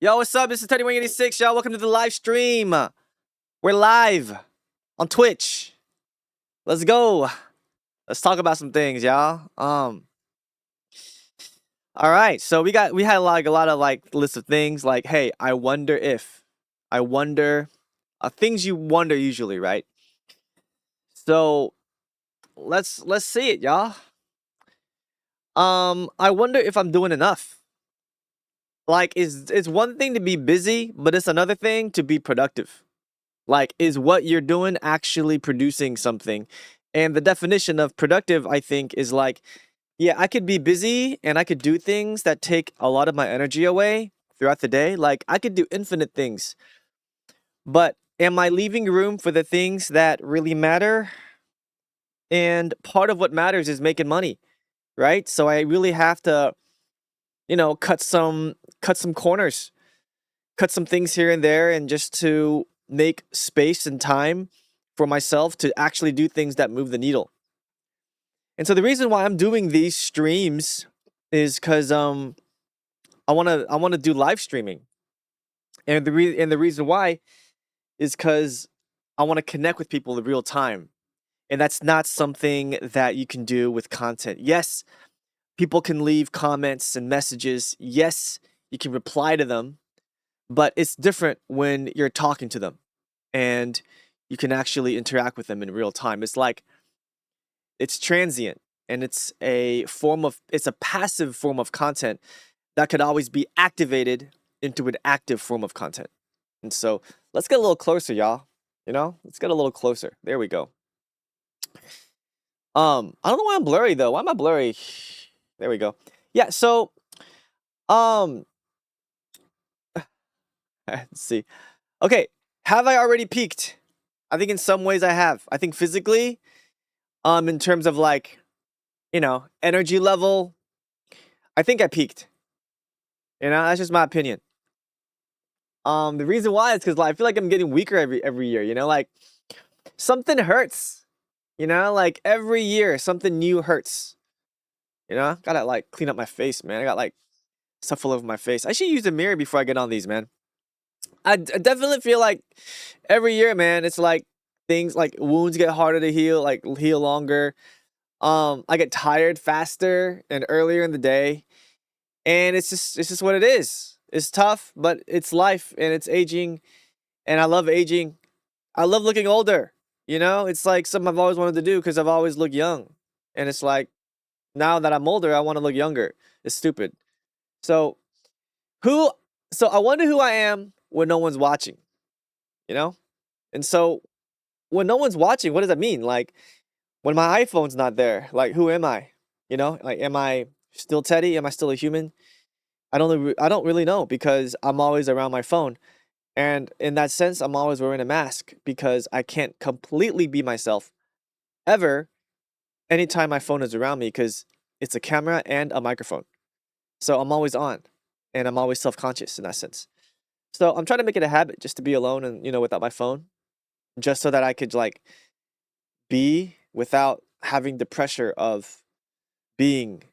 Yo, what's up? This is Teddy186, y'all. Welcome to the live stream. We're live on Twitch. Let's go. Let's talk about some things, y'all. All right. So we had like a lot of like list of things like, hey, I wonder if, I wonder, things you wonder usually, right? So let's see it, y'all. I wonder if I'm doing enough. Like, it's one thing to be busy, but it's another thing to be productive. Like, is what you're doing actually producing something? And the definition of productive, I think, is like, yeah, I could be busy and I could do things that take a lot of my energy away throughout the day. Like, I could do infinite things, but am I leaving room for the things that really matter? And part of what matters is making money, right? So I really have to, cut some corners, cut some things here and there, and just to make space and time for myself to actually do things that move the needle. And so the reason why I'm doing these streams is because I wanna do live streaming, and the reason why is because I want to connect with people in real time, and that's not something that you can do with content. Yes, people can leave comments and messages. Yes, you can reply to them, but it's different when you're talking to them and you can actually interact with them in real time. It's like it's transient and it's a passive form of content that could always be activated into an active form of content. And so let's get a little closer, y'all. Let's get a little closer. There we go. I don't know why I'm blurry though. Why am I blurry? There we go. Yeah, so um let's see. Okay, have I already peaked? I think in some ways I have. I think physically, in terms of like, energy level, I think I peaked. That's just my opinion. The reason why is because like, I feel like I'm getting weaker every year. Like something hurts. Like every year something new hurts. Gotta like clean up my face, man. I got like stuff all over my face. I should use a mirror before I get on these, man. I definitely feel like every year, man, it's like things like wounds get harder to heal, like heal longer. I get tired faster and earlier in the day, and it's just what it is. It's tough, but it's life and it's aging, and I love aging. I love looking older. It's like something I've always wanted to do because I've always looked young, and it's like now that I'm older, I want to look younger. It's stupid. So who? So I wonder who I am when no one's watching. You know, and so when no one's watching, what does that mean? Like when my iPhone's not there, like who am I? Like am I still Teddy? Am I still a human? I don't really know because I'm always around my phone. And in that sense, I'm always wearing a mask because I can't completely be myself ever anytime my phone is around me because it's a camera and a microphone. So I'm always on and I'm always self-conscious in that sense. So I'm trying to make it a habit just to be alone and without my phone, just so that I could like be without having the pressure of being,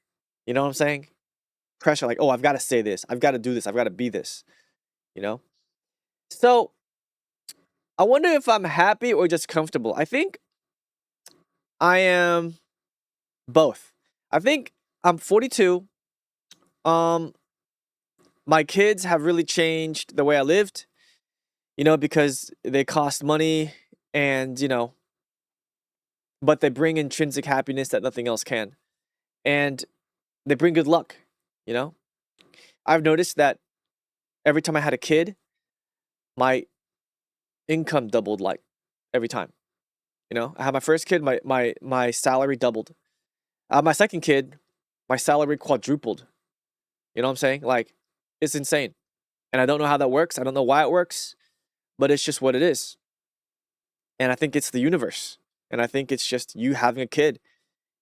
you know what I'm saying? Pressure like, oh, I've got to say this, I've got to do this, I've got to be this, you know? So I wonder if I'm happy or just comfortable. I think I am both. I think I'm 42. Um, my kids have really changed the way I lived, because they cost money and, but they bring intrinsic happiness that nothing else can. And they bring good luck, you know? I've noticed that every time I had a kid, my income doubled like every time. I had my first kid, my salary doubled. My second kid, my salary quadrupled. You know what I'm saying? Like, it's insane. And I don't know how that works. I don't know why it works, but it's just what it is. And I think it's the universe. And I think it's just you having a kid.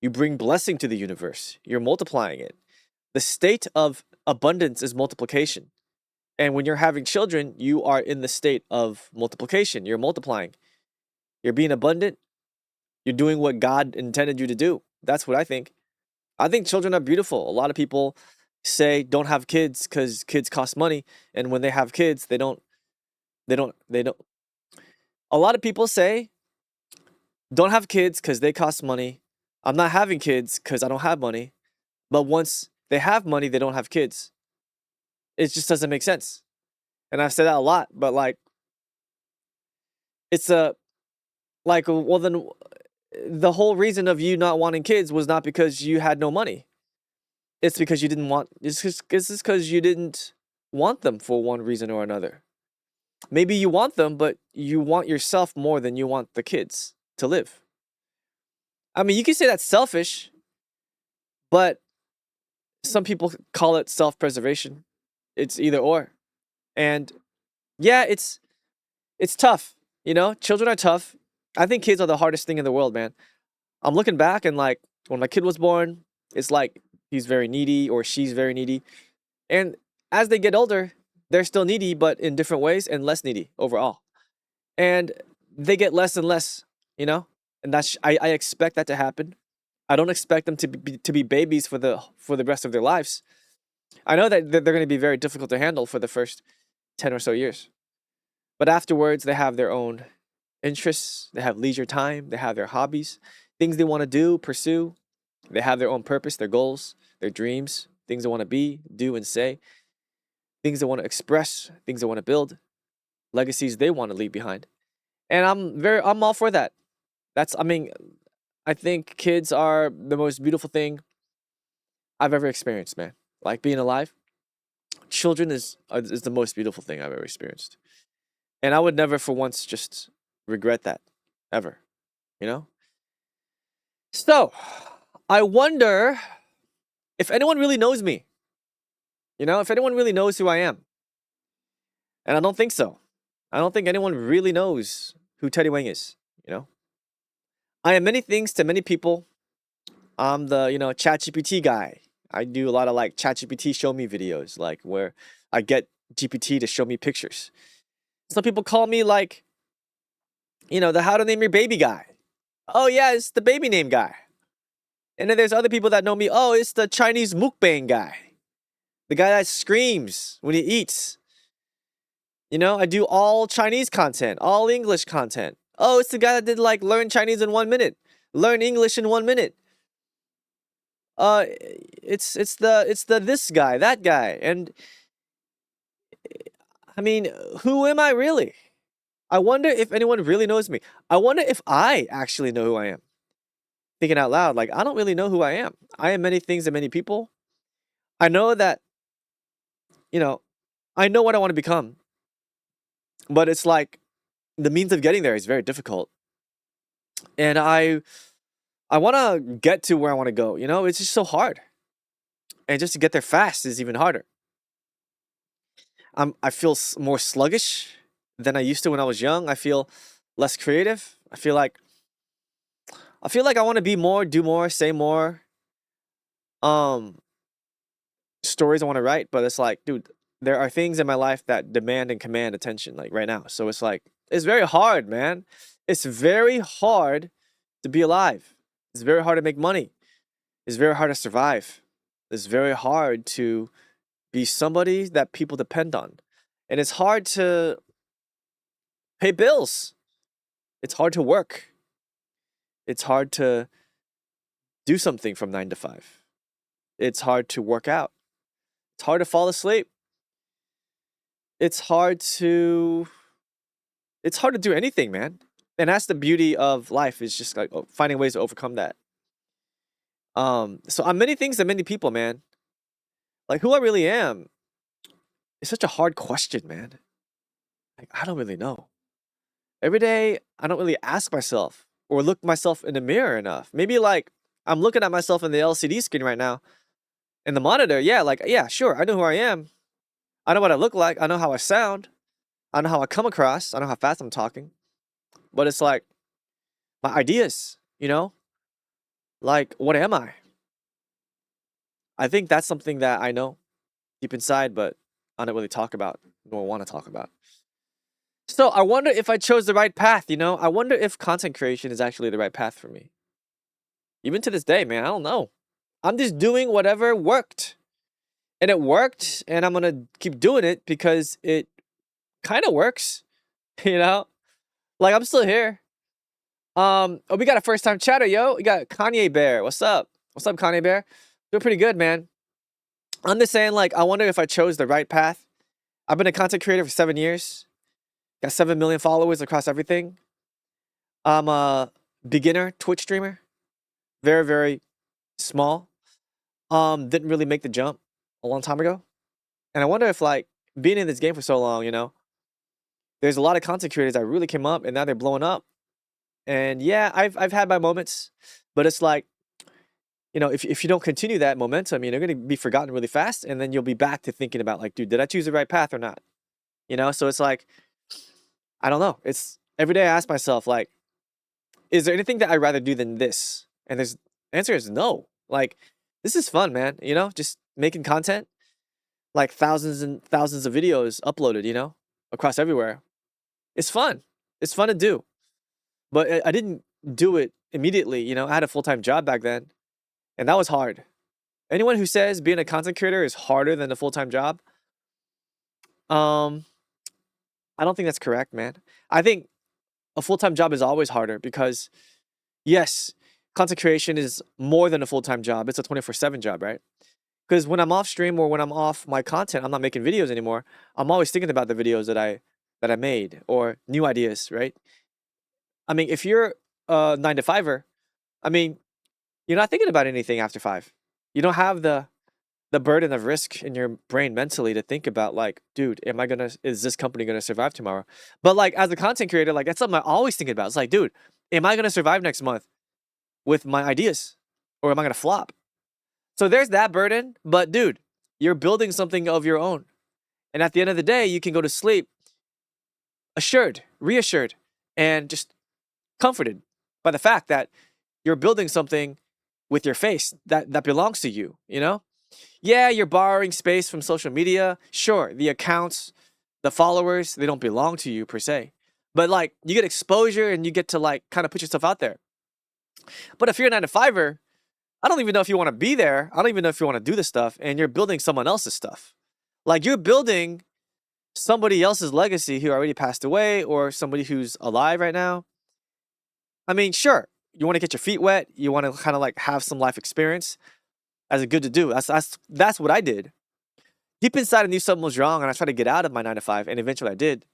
You bring blessing to the universe. You're multiplying it. The state of abundance is multiplication. And when you're having children, you are in the state of multiplication. You're multiplying. You're being abundant. You're doing what God intended you to do. That's what I think. I think children are beautiful. A lot of people say don't have kids because kids cost money, and when they have kids, they don't. A lot of people say don't have kids because they cost money. I'm not having kids because I don't have money. But once they have money, they don't have kids. It just doesn't make sense. And I've said that a lot, but like it's a like well then the whole reason of you not wanting kids was not because you had no money. It's because you didn't want it's just because you didn't want them for one reason or another. Maybe you want them, but you want yourself more than you want the kids to live. I mean, you can say that's selfish, but some people call it self-preservation. It's either or. And yeah, it's tough. You know, children are tough. I think kids are the hardest thing in the world, man. I'm looking back and like when my kid was born, it's like he's very needy or she's very needy. And as they get older, they're still needy, but in different ways and less needy overall. And they get less and less, you know? And I expect that to happen. I don't expect them to be babies for the rest of their lives. I know that they're going to be very difficult to handle for the first 10 or so years. But afterwards, they have their own interests, they have leisure time, they have their hobbies, things they want to do, pursue. They have their own purpose, their goals, their dreams, things they want to be, do, and say, things they want to express, things they want to build, legacies they want to leave behind. And I'm all for that. I mean, I think kids are the most beautiful thing I've ever experienced, man. Like being alive, children is the most beautiful thing I've ever experienced. And I would never for once just regret that ever, you know? So, I wonder if anyone really knows me. You know, if anyone really knows who I am. And I don't think so. I don't think anyone really knows who Teddy Wang is, you know? I am many things to many people. I'm the, ChatGPT guy. I do a lot of like ChatGPT show me videos, like where I get GPT to show me pictures. Some people call me like, the how to name your baby guy. Oh yeah, it's the baby name guy. And then there's other people that know me. Oh, it's the Chinese mukbang guy. The guy that screams when he eats. I do all Chinese content, all English content. Oh, it's the guy that did like learn Chinese in 1 minute, learn English in 1 minute. It's the this guy, that guy, and I mean, who am I really? I wonder if anyone really knows me. I wonder if I actually know who I am. Thinking out loud, like I don't really know who I am. I am many things to many people. I know that, you know, I know what I want to become, but it's like the means of getting there is very difficult. And I want to get to where I want to go, It's just so hard. And just to get there fast is even harder. I feel more sluggish than I used to when I was young. I feel less creative. I feel like I want to be more, do more, say more. Um Stories I want to write, but it's like, dude, there are things in my life that demand and command attention like right now. So it's like it's very hard, man. It's very hard to be alive. It's very hard to make money. It's very hard to survive. It's very hard to be somebody that people depend on. And it's hard to pay bills. It's hard to work. It's hard to do something from 9 to 5. It's hard to work out. It's hard to fall asleep. It's hard to do anything, man. And that's the beauty of life is just like finding ways to overcome that. So I'm many things to many people, man. Like who I really am is such a hard question, man. Like I don't really know. Every day I don't really ask myself or look myself in the mirror enough. Maybe like I'm looking at myself in the LCD screen right now in the monitor. Yeah, like yeah, sure. I know who I am. I know what I look like. I know how I sound. I know how I come across. I know how fast I'm talking. But it's like my ideas, Like what am I? I think that's something that I know deep inside, but I don't really talk about nor want to talk about. So I wonder if I chose the right path, I wonder if content creation is actually the right path for me. Even to this day, man, I don't know. I'm just doing whatever worked. and it worked, and I'm gonna keep doing it because it kind of works, you know? Like I'm still here. Oh, we got a first time chatter, yo. We got Kanye Bear. What's up? What's up, Kanye Bear? Doing pretty good, man. I'm just saying, like, I wonder if I chose the right path. I've been a content creator for 7 years. Got 7 million followers across everything. I'm a beginner Twitch streamer. Very, very small. Didn't really make the jump a long time ago. And I wonder if like being in this game for so long, there's a lot of content creators that really came up and now they're blowing up. And yeah, I've had my moments, but it's like, if you don't continue that momentum, you're gonna be forgotten really fast, and then you'll be back to thinking about like, dude, did I choose the right path or not? So it's like, I don't know. It's every day I ask myself, like, is there anything that I'd rather do than this? And the answer is no. Like, this is fun, man. Just making content, like thousands and thousands of videos uploaded, across everywhere. It's fun. It's fun to do. But I didn't do it immediately. I had a full-time job back then, and that was hard. Anyone who says being a content creator is harder than a full-time job, um, I don't think that's correct, man. I think a full-time job is always harder because, yes, content creation is more than a full-time job. It's a 24/7 job, right? Because when I'm off stream or when I'm off my content, I'm not making videos anymore. I'm always thinking about the videos that I made or new ideas, right? I mean, if you're a 9 to 5er, I mean, you're not thinking about anything after 5. You don't have the burden of risk in your brain mentally to think about like, dude, is this company gonna survive tomorrow? But like as a content creator, like that's something I always thinking about. It's like, dude, am I gonna survive next month with my ideas? Or am I gonna flop? So there's that burden, but dude, you're building something of your own. And at the end of the day, you can go to sleep assured, reassured, and just comforted by the fact that you're building something with your face that belongs to you, Yeah, you're borrowing space from social media. Sure, the accounts, the followers, they don't belong to you per se. But like you get exposure and you get to like kind of put yourself out there. But if you're a 9 to 5er, I don't even know if you want to be there. I don't even know if you want to do this stuff, and you're building someone else's stuff. Like you're building somebody else's legacy who already passed away or somebody who's alive right now. I mean, sure, you want to get your feet wet. You want to kind of like have some life experience. That's good to do. That's what I did. Deep inside, I knew something was wrong, and I tried to get out of my 9 to 5, and eventually I did.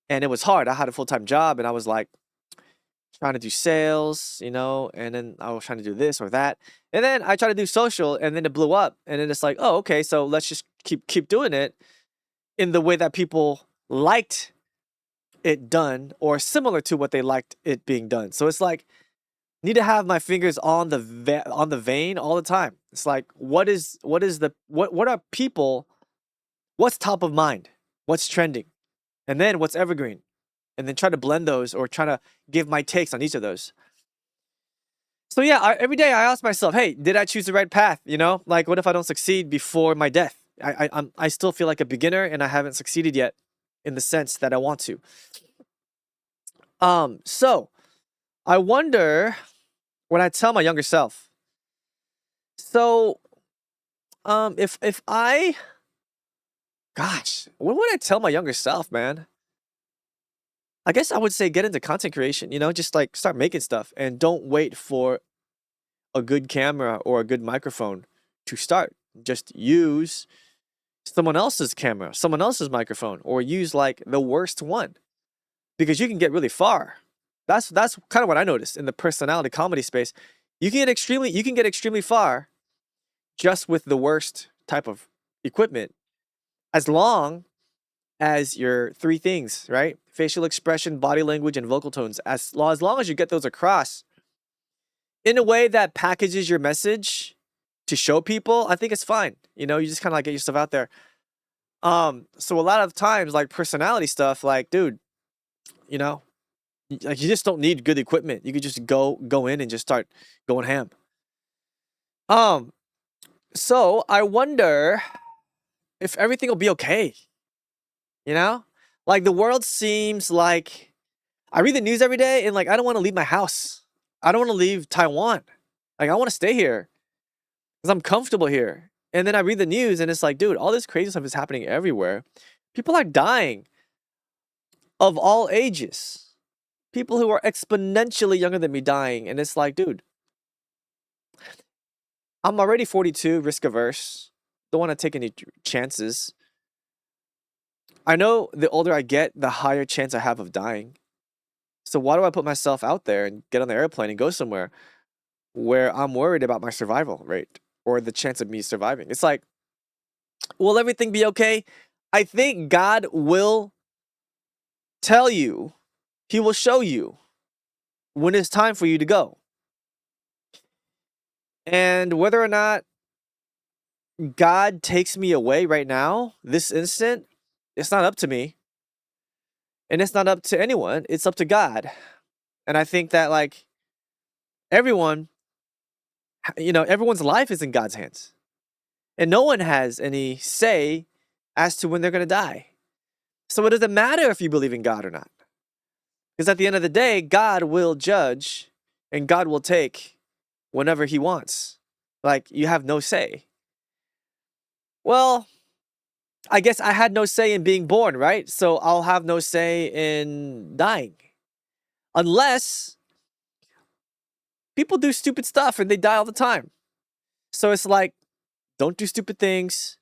And it was hard. I had a full-time job, and I was like trying to do sales, and then I was trying to do this or that. And then I tried to do social, and then it blew up. And then it's like, oh, okay, so let's just keep doing it in the way that people liked it done or similar to what they liked it being done. So it's like need to have my fingers on the vein all the time. It's like what are people, what's top of mind? What's trending? And then what's evergreen? And then try to blend those or try to give my takes on each of those. So yeah, every day I ask myself, hey, did I choose the right path? Like what if I don't succeed before my death? I still feel like a beginner and I haven't succeeded yet in the sense that I want to. So I wonder what I tell my younger self. So if I gosh, what would I tell my younger self, man? I guess I would say get into content creation, just like start making stuff and don't wait for a good camera or a good microphone to start. Just use someone else's camera, someone else's microphone, or use like the worst one because you can get really far. That's kind of what I noticed in the personality comedy space. You can get extremely far just with the worst type of equipment as long as your 3 things, right? Facial expression, body language, and vocal tones. As long as you get those across in a way that packages your message to show people, I think it's fine. You just kind of like get yourself out there. So a lot of times, like personality stuff, like, dude, like you just don't need good equipment. You could just go in and just start going ham. So I wonder if everything will be okay. Like the world seems like I read the news every day and like I don't want to leave my house. I don't want to leave Taiwan. Like I want to stay here because I'm comfortable here. And then I read the news and it's like, dude, all this crazy stuff is happening everywhere. People are dying of all ages. People who are exponentially younger than me dying. And it's like, dude, I'm already 42, risk averse. Don't want to take any chances. I know the older I get, the higher chance I have of dying. So why do I put myself out there and get on the airplane and go somewhere where I'm worried about my survival rate or the chance of me surviving? It's like, will everything be okay? I think God will tell you, He will show you when it's time for you to go. And whether or not God takes me away right now, this instant, it's not up to me. And it's not up to anyone. It's up to God. And I think that, like, everyone, everyone's life is in God's hands. And no one has any say as to when they're going to die. So it doesn't matter if you believe in God or not. Because at the end of the day, God will judge and God will take whenever He wants. Like, you have no say. Well, I guess I had no say in being born, right? So I'll have no say in dying. Unless people do stupid stuff and they die all the time. So it's like, don't do stupid things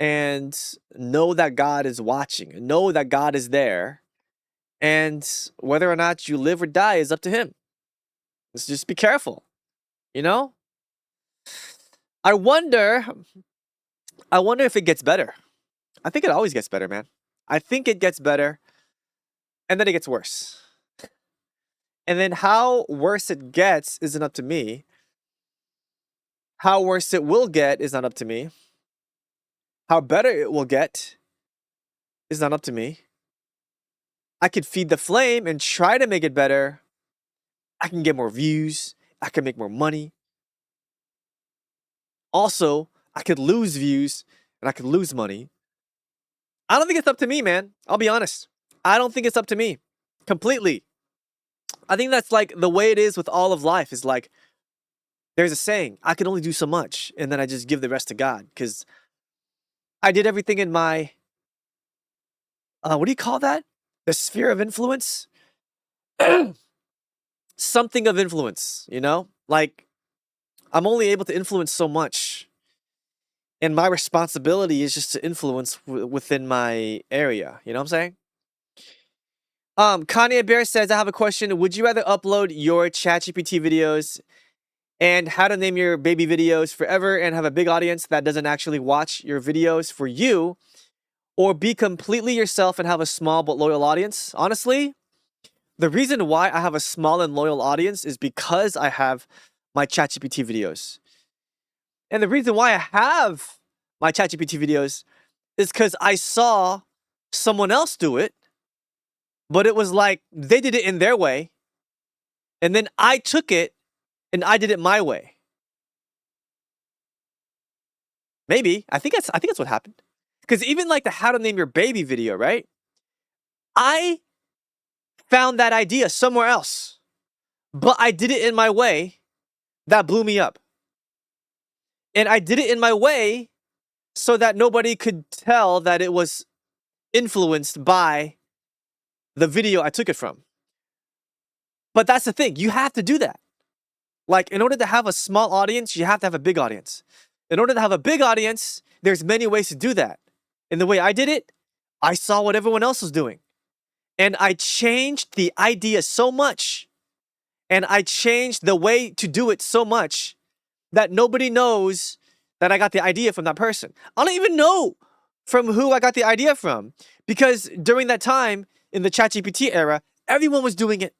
and know that God is watching. Know that God is there. And whether or not you live or die is up to Him. Let's just be careful, you know? I wonder if it gets better. I think it always gets better, man. I think it gets better and then it gets worse. And then how worse it gets isn't up to me. How worse it will get is not up to me. How better it will get is not up to me. I could feed the flame and try to make it better. I can get more views. I can make more money. Also, I could lose views and I could lose money. I don't think it's up to me, man. I'll be honest. I don't think it's up to me completely. I think that's like the way it is with all of life is like, there's a saying, I can only do so much. And then I just give the rest to God. Because I did everything in my, what do you call that? The sphere of influence? Something of influence, you know? Like, I'm only able to influence so much. And my responsibility is just to influence within my area. You know what I'm saying? Kanye Bear says, I have a question. Would you rather upload your ChatGPT videos and how to name your baby videos forever and have a big audience that doesn't actually watch your videos for you, or be completely yourself and have a small but loyal audience? Honestly, the reason why I have a small and loyal audience is because I have my ChatGPT videos. And the reason why I have my ChatGPT videos is because I saw someone else do it, but it was like they did it in their way, and then I took it and I did it my way. Maybe. I think that's what happened. Because even like the how to name your baby video, right? I found that idea somewhere else, but I did it in my way that blew me up. And I did it in my way so that nobody could tell that it was influenced by the video I took it from. But that's the thing, you have to do that. Like, in order to have a small audience, you have to have a big audience. In order to have a big audience, there's many ways to do that. And the way I did it, I saw what everyone else was doing. And I changed the idea so much. And I changed the way to do it so much that nobody knows that I got the idea from that person. I don't even know from who I got the idea from. Because during that time, in the ChatGPT era, everyone was doing it.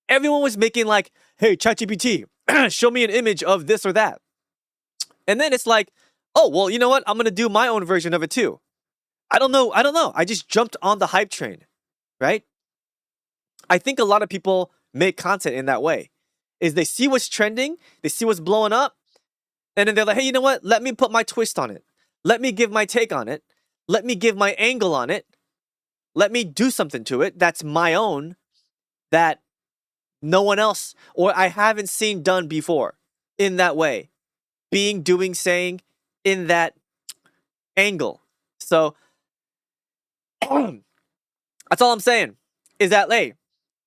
Everyone was making like, hey, ChatGPT, show me an image of this or that. And then it's like, oh, well, you know what? I'm going to do my own version of it too. I don't know. I just jumped on the hype train, right? I think a lot of people make content in that way. Is they see what's trending, they see what's blowing up, and then they're like, hey, you know what? Let me put my twist on it. Let me give my take on it. Let me give my angle on it. Let me do something to it that's my own, that no one else or I haven't seen done before in that way. Being, doing, saying, in that angle. So that's all I'm saying. Is that, hey,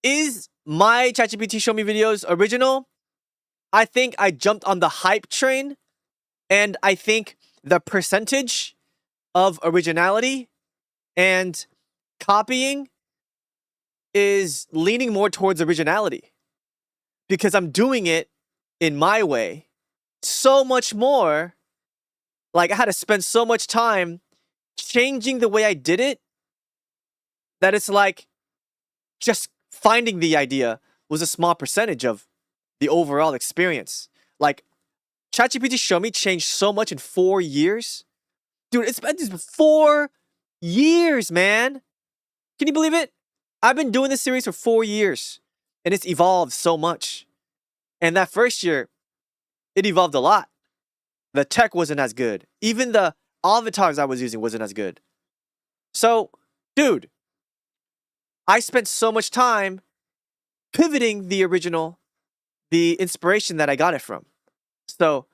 is my ChatGPT Show Me videos original? I think I jumped on the hype train, and I think the percentage of originality and copying is leaning more towards originality because I'm doing it in my way so much more. Like, I had to spend so much time changing the way I did it that it's like just finding the idea was a small percentage of the overall experience. Like, ChatGPT Show Me changed so much in 4 years. Dude, it's been 4 years, man. Can you believe it? I've been doing this series for 4 years, and it's evolved so much. And that first year, it evolved a lot. The tech wasn't as good. Even the avatars I was using wasn't as good. So, dude, I spent so much time pivoting the original, the inspiration that I got it from. So,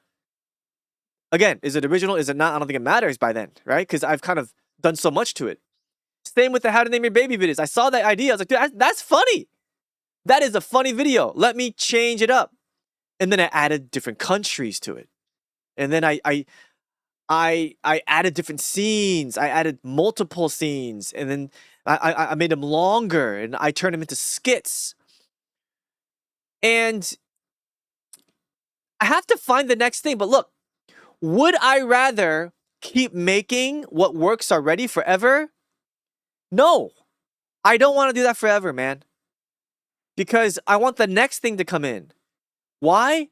again, is it original? Is it not? I don't think it matters by then, right? Because I've kind of done so much to it. Same with the How to Name Your Baby videos. I saw that idea. I was like, dude, that's funny. That is a funny video. Let me change it up. And then I added different countries to it. And then I added different scenes. I added multiple scenes. And then I made them longer and I turned them into skits. And I have to find the next thing. But look, would I rather keep making what works already forever? No, I don't want to do that forever, man. Because I want the next thing to come in. Why?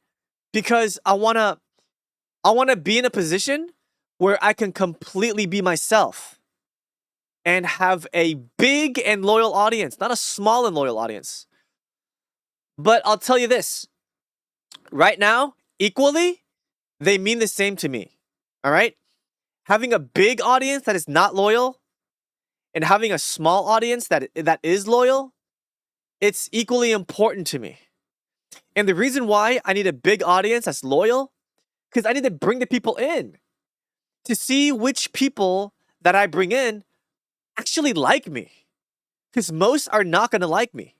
Because I want to be in a position where I can completely be myself and have a big and loyal audience, not a small and loyal audience. But I'll tell you this. Right now, equally, they mean the same to me. All right? Having a big audience that is not loyal and having a small audience that is loyal, it's equally important to me. And the reason why I need a big audience that's loyal, because I need to bring the people in to see which people that I bring in actually like me. Because most are not going to like me.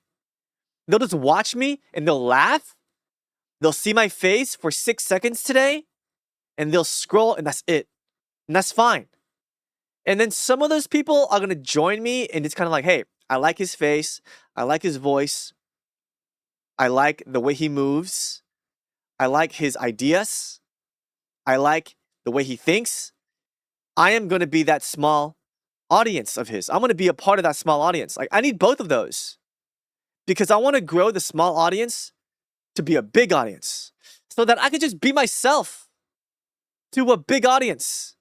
They'll just watch me and they'll laugh. They'll see my face for 6 seconds today and they'll scroll and that's it. And that's fine. And then some of those people are going to join me and it's kind of like, hey, I like his face. I like his voice. I like the way he moves. I like his ideas. I like the way he thinks. I am going to be that small audience of his. I'm going to be a part of that small audience. Like, I need both of those because I want to grow the small audience to be a big audience so that I could just be myself to a big audience.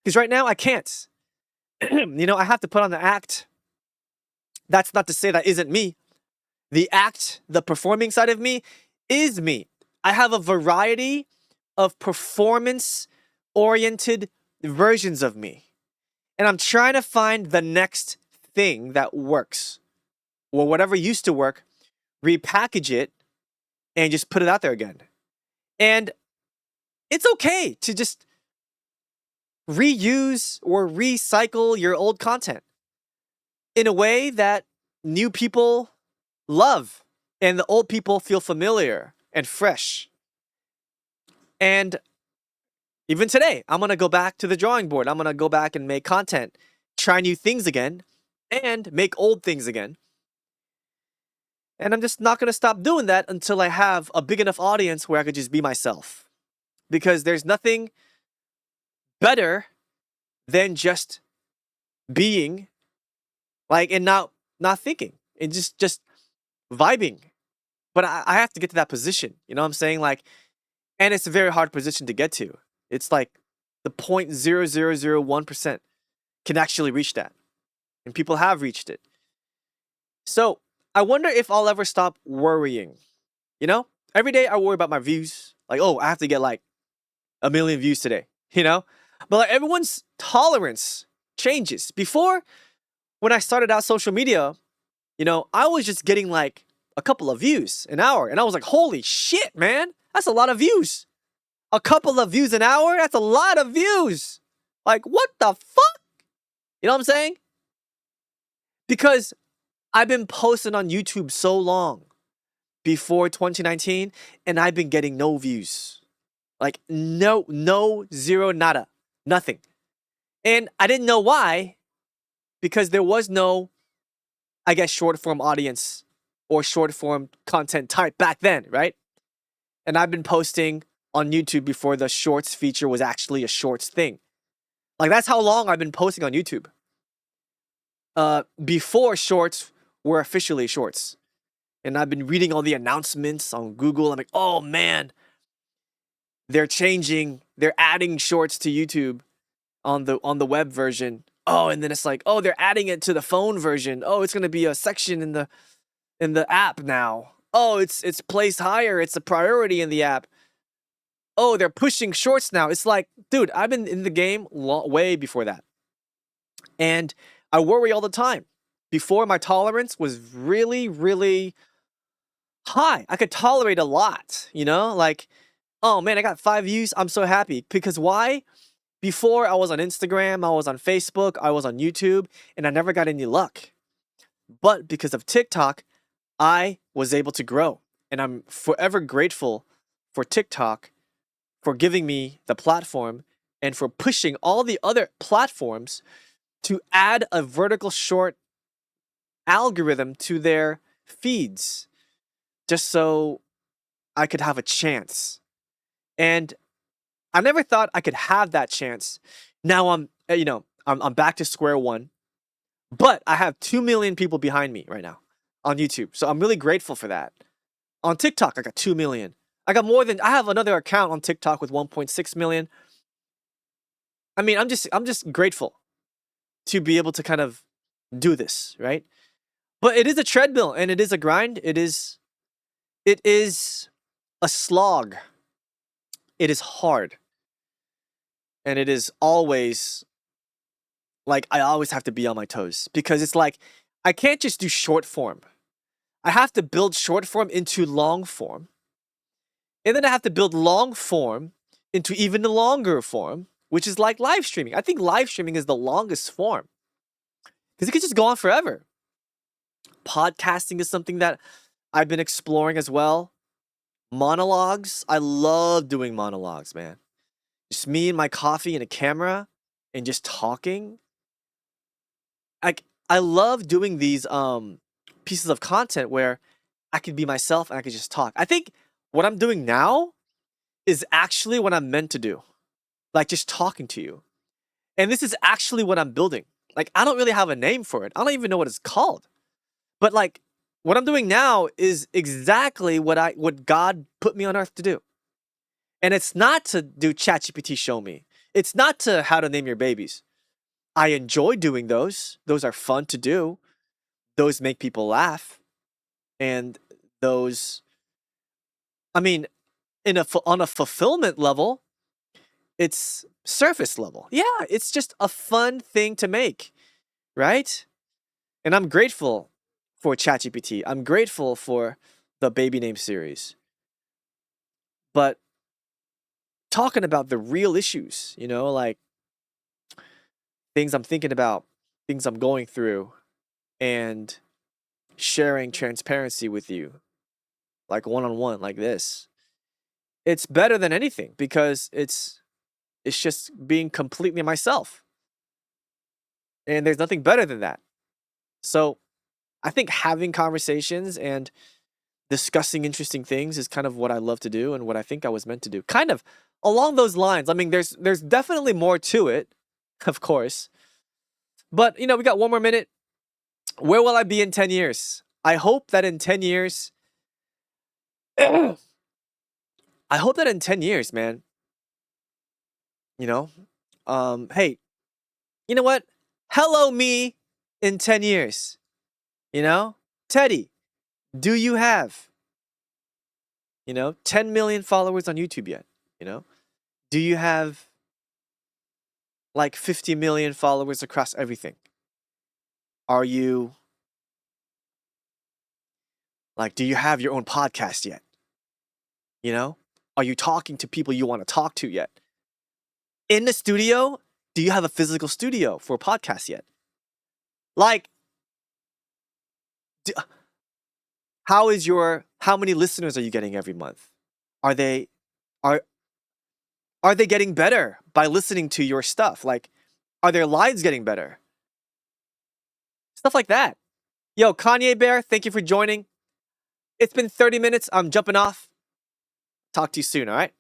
Because right now I can't. I have to put on the act. That's not to say that isn't me. The act, the performing side of me is me. I have a variety of performance-oriented versions of me. And I'm trying to find the next thing that works. Or whatever used to work, repackage it, and just put it out there again. And it's okay to just reuse or recycle your old content in a way that new people love and the old people feel familiar and fresh. And even today, I'm going to go back to the drawing board. I'm going to go back and make content, try new things again, and make old things again. And I'm just not going to stop doing that until I have a big enough audience where I could just be myself. Because there's nothing better than just being like and not thinking and just vibing. But I have to get to that position. You know what I'm saying? Like, and it's a very hard position to get to. It's like the 0.0001% can actually reach that. And people have reached it. So I wonder if I'll ever stop worrying. Every day I worry about my views. Like, oh, I have to get like 1 million views today, But like everyone's tolerance changes. Before, when I started out social media, I was just getting like a couple of views an hour. And I was like, holy shit, man, that's a lot of views. a couple of views an hour, that's a lot of views. Like, what the fuck? You know what I'm saying? Because I've been posting on YouTube so long before 2019, and I've been getting no views. Like, no, zero, nada, nothing. And I didn't know why, because there was no, I guess, short form audience or short form content type back then, right? And I've been posting on YouTube before the shorts feature was actually a shorts thing. Like, that's how long I've been posting on YouTube. Before shorts were officially shorts. And I've been reading all the announcements on Google. I'm like, oh man, they're adding shorts to YouTube on the web version. Oh, and then it's like, oh, they're adding it to the phone version. Oh, it's gonna be a section in the app now. Oh, it's placed higher. It's a priority in the app. Oh, they're pushing shorts now. It's like, dude, I've been in the game way before that. And I worry all the time. Before, my tolerance was really, really high. I could tolerate a lot, like, oh man, I got 5 views. I'm so happy. Because why? Before, I was on Instagram, I was on Facebook, I was on YouTube, and I never got any luck. But because of TikTok, I was able to grow. And I'm forever grateful for TikTok for giving me the platform and for pushing all the other platforms to add a vertical short algorithm to their feeds just so I could have a chance. And I never thought I could have that chance. Now I'm back to square one, but I have 2 million people behind me right now on YouTube. So I'm really grateful for that. On TikTok, I got 2 million. I have another account on TikTok with 1.6 million. I mean, I'm just grateful to be able to kind of do this, right? But it is a treadmill and it is a grind. It is a slog. It is hard. And it is always like I always have to be on my toes because it's like I can't just do short form. I have to build short form into long form. And then I have to build long form into even the longer form, which is like live streaming. I think live streaming is the longest form because it could just go on forever. Podcasting is something that I've been exploring as well. Monologues. I love doing monologues, man. Just me and my coffee and a camera and just talking. Like I love doing these pieces of content where I could be myself and I could just talk. I think what I'm doing now is actually what I'm meant to do. Like just talking to you. And this is actually what I'm building. Like I don't really have a name for it. I don't even know what it's called. But like what I'm doing now is exactly what God put me on earth to do. And it's not to do ChatGPT show me. It's not to how to name your babies. I enjoy doing those. Those are fun to do. Those make people laugh. And those I mean, on a fulfillment level, it's surface level. Yeah, it's just a fun thing to make, right? And I'm grateful for ChatGPT. I'm grateful for the baby name series. But talking about the real issues, like things I'm thinking about, things I'm going through, and sharing transparency with you, like one on one, like this. It's better than anything because it's just being completely myself. And there's nothing better than that. So I think having conversations and discussing interesting things is kind of what I love to do and what I think I was meant to do. Kind of along those lines. I mean, there's definitely more to it, of course. But we got one more minute. Where will I be in 10 years? I hope that in 10 years, I hope that in 10 years, man, you know, hey, you know what? Hello, me in 10 years, Teddy, do you have, 10 million followers on YouTube yet? Do you have like 50 million followers across everything? Are you like, do you have your own podcast yet? You know? Are you talking to people you want to talk to yet? In the studio, do you have a physical studio for a podcast yet? Like, how many listeners are you getting every month? Are they are are they getting better by listening to your stuff? Like, are their lives getting better? Stuff like that. Yo, Kanye Bear, thank you for joining. It's been 30 minutes. I'm jumping off. Talk to you soon, all right?